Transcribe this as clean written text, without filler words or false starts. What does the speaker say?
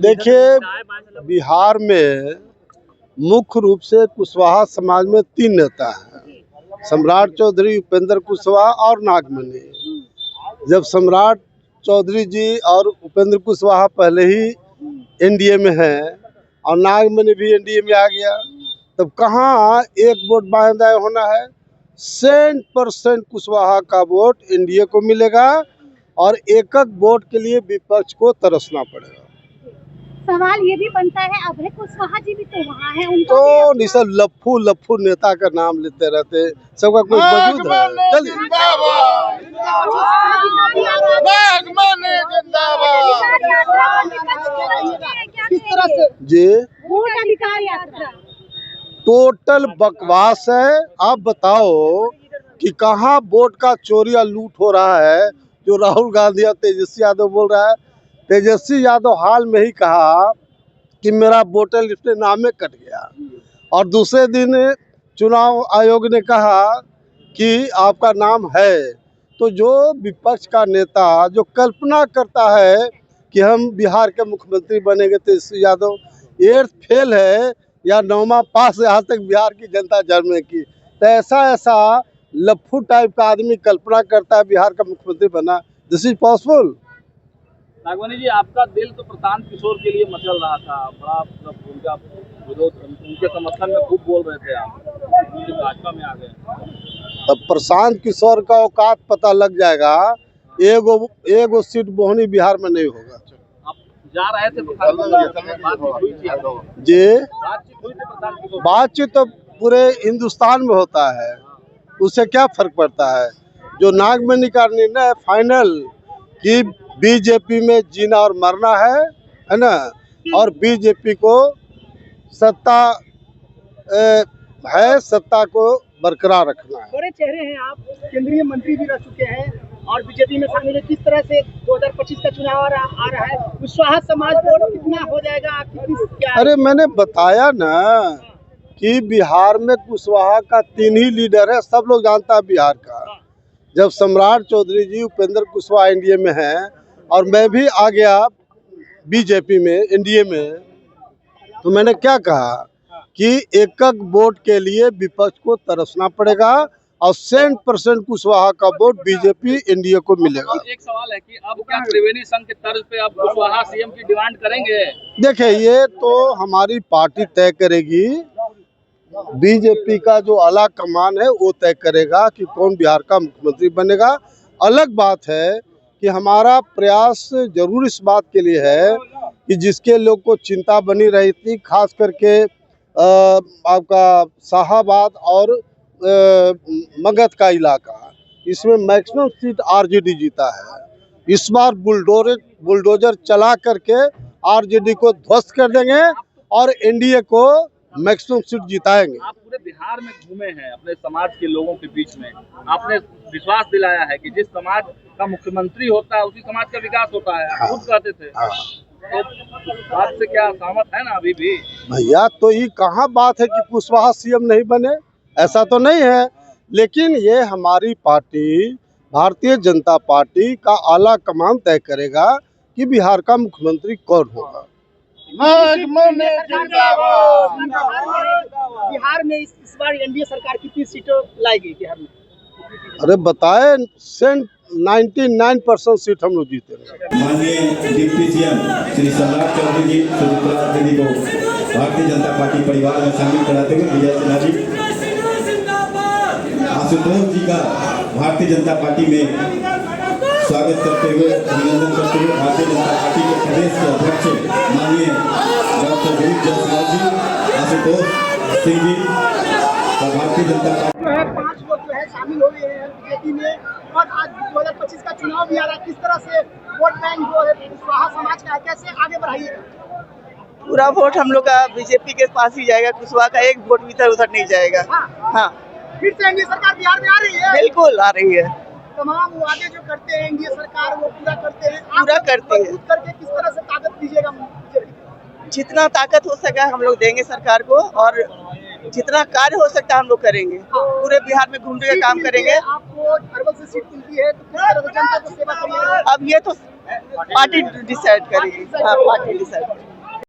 देखिए, बिहार में मुख्य रूप से कुशवाहा समाज में 3 नेता हैं, सम्राट चौधरी, उपेंद्र कुशवाहा और नागमणि। जब सम्राट चौधरी जी और उपेंद्र कुशवाहा पहले ही एनडीए में हैं और नागमणि भी एनडीए में आ गया, तब कहाँ एक वोट बांधा होना है। 100% कुशवाहा का वोट एनडीए को मिलेगा और एक वोट के लिए विपक्ष को तरसना पड़ेगा। सवाल ये भी बनता है, अभय कुशवाहा जी भी तो वहाँ हैं, तो निशा लफ्फू नेता का नाम लेते रहते, सबका कोई वजूद है। चलिए, किस तरह से जी वोट अधिकार यात्रा टोटल बकवास है। आप बताओ कि कहाँ वोट का चोरी या लूट हो रहा है जो राहुल गांधी और तेजस्वी यादव बोल रहा है। तेजस्वी यादव हाल में ही कहा कि मेरा वोटर लिस्ट में नाम कट गया और दूसरे दिन चुनाव आयोग ने कहा कि आपका नाम है। तो जो विपक्ष का नेता जो कल्पना करता है कि हम बिहार के मुख्यमंत्री बनेंगे, तेजस्वी यादव 8th फेल है या 9वां पास यहाँ तक बिहार की जनता जन्मे की, तो ऐसा लफ्फू टाइप का आदमी कल्पना करता है बिहार का मुख्यमंत्री बना। This is possible. Nagmani ji, आपका दिल तो प्रशांत किशोर के लिए मचल रहा था, बड़ा उनका विरोध, उनके समर्थन में खूब बोल रहे थे, आप भाजपा में आ गए। अब प्रशांत किशोर का औकात पता लग जाएगा। एगो सीट बोहनी बिहार में नहीं होगा। आप जा रहे थे बातचीत तो पूरे हिंदुस्तान में होता है, उससे क्या फर्क पड़ता है। जो नागमणि का निर्णय फाइनल कि बीजेपी में जीना और मरना है ना, और बीजेपी को सत्ता सत्ता को बरकरार रखना है। बड़े चेहरे हैं आप, केंद्रीय मंत्री भी रह चुके हैं और बीजेपी में शामिल है। किस तरह से 2025 का चुनाव आ रहा है, कुशवाहा समाज वोट कितना हो जाएगा, क्या? अरे मैंने बताया ना कि बिहार में कुशवाहा का 3 ही लीडर है, सब लोग जानता है बिहार का। जब सम्राट चौधरी जी, उपेंद्र कुशवाहा एनडीए में हैं और मैं भी आ गया बीजेपी में एनडीए में, तो मैंने क्या कहा कि एक वोट के लिए विपक्ष को तरसना पड़ेगा और 100% कुशवाहा का वोट बीजेपी एनडीए को मिलेगा। एक सवाल है कि अब क्या त्रिवेणी संघ के तर्ज पे अब कुशवाहा सीएम की डिमांड करेंगे? देखिए, ये तो हमारी पार्टी तय करेगी। बीजेपी का जो आला कमान है वो तय करेगा कि कौन बिहार का मुख्यमंत्री बनेगा। अलग बात है कि हमारा प्रयास जरूर इस बात के लिए है कि जिसके लोग को चिंता बनी रही थी, खास करके आपका शाहाबाद और मगध का इलाका, इसमें मैक्सिमम सीट आरजेडी जीता है। इस बार बुलडोजर चला करके आरजेडी को ध्वस्त कर देंगे और एनडीए को मैक्सिमम सीट जिताएंगे। आप पूरे बिहार में घूमे हैं, अपने समाज के लोगों के बीच में आपने विश्वास दिलाया है कि जिस समाज का मुख्यमंत्री होता है उसी समाज का विकास होता है। आप खुद कहते थे। तो बात से क्या सहमत है ना अभी भी? भैया, तो ये कहाँ बात है कि कुशवाहा सीएम नहीं बने, ऐसा तो नहीं है। लेकिन ये हमारी पार्टी भारतीय जनता पार्टी का आला कमान तय करेगा कि बिहार का मुख्यमंत्री कौन होगा। बिहार में इस बार एनडीए सरकार कितनी सीटों लाएगी बिहार में? अरे बताए 99% सीट हम लोग जीते। माननीय डिप्टी सीएम श्री सम्राट चौधरी जी सुचित्रा दीदी को भारतीय जनता पार्टी परिवार में शामिल कराते हुए विजय सिन्हा जी, आशुतोष जी का भारतीय जनता पार्टी में स्वागत करते हुए, अभिनंदन करते हुए भारतीय जनता पार्टी के प्रदेश के अध्यक्ष माननीय डॉक्टर दिलीप जायसवाल जी, आशुतोष सिंह जी और भारतीय जनता पार्टी जो है 5 लोग जो है शामिल हो गए हैं बीजेपी में, और आज 2025 का चुनाव भी आ रहा है। किस तरह से वोट बैंक जो है कुशवाहा समाज का कैसे आगे बढ़ाइएगा? पूरा वोट हम लोग का बीजेपी के पास ही जाएगा, कुशवाहा का एक वोट इधर उधर नहीं जाएगा। हाँ, फिर से एनडीए सरकार बिहार में आ रही है? बिल्कुल आ रही है। तमाम वादे जो करते हैं एनडीए सरकार वो पूरा करते हैं, करके किस तरह से ताकत दीजिएगा? जितना ताकत हो सका हम लोग देंगे सरकार को, और जितना कार्य हो सकता है हम लोग करेंगे। पूरे बिहार में घूमने का काम करेंगे। आपको अरवल से सीट मिलती है तो किस तरह से जनता को सेवा करिएगा? अब ये तो पार्टी डिसाइड करेगी। हाँ, पार्टी डिसाइड।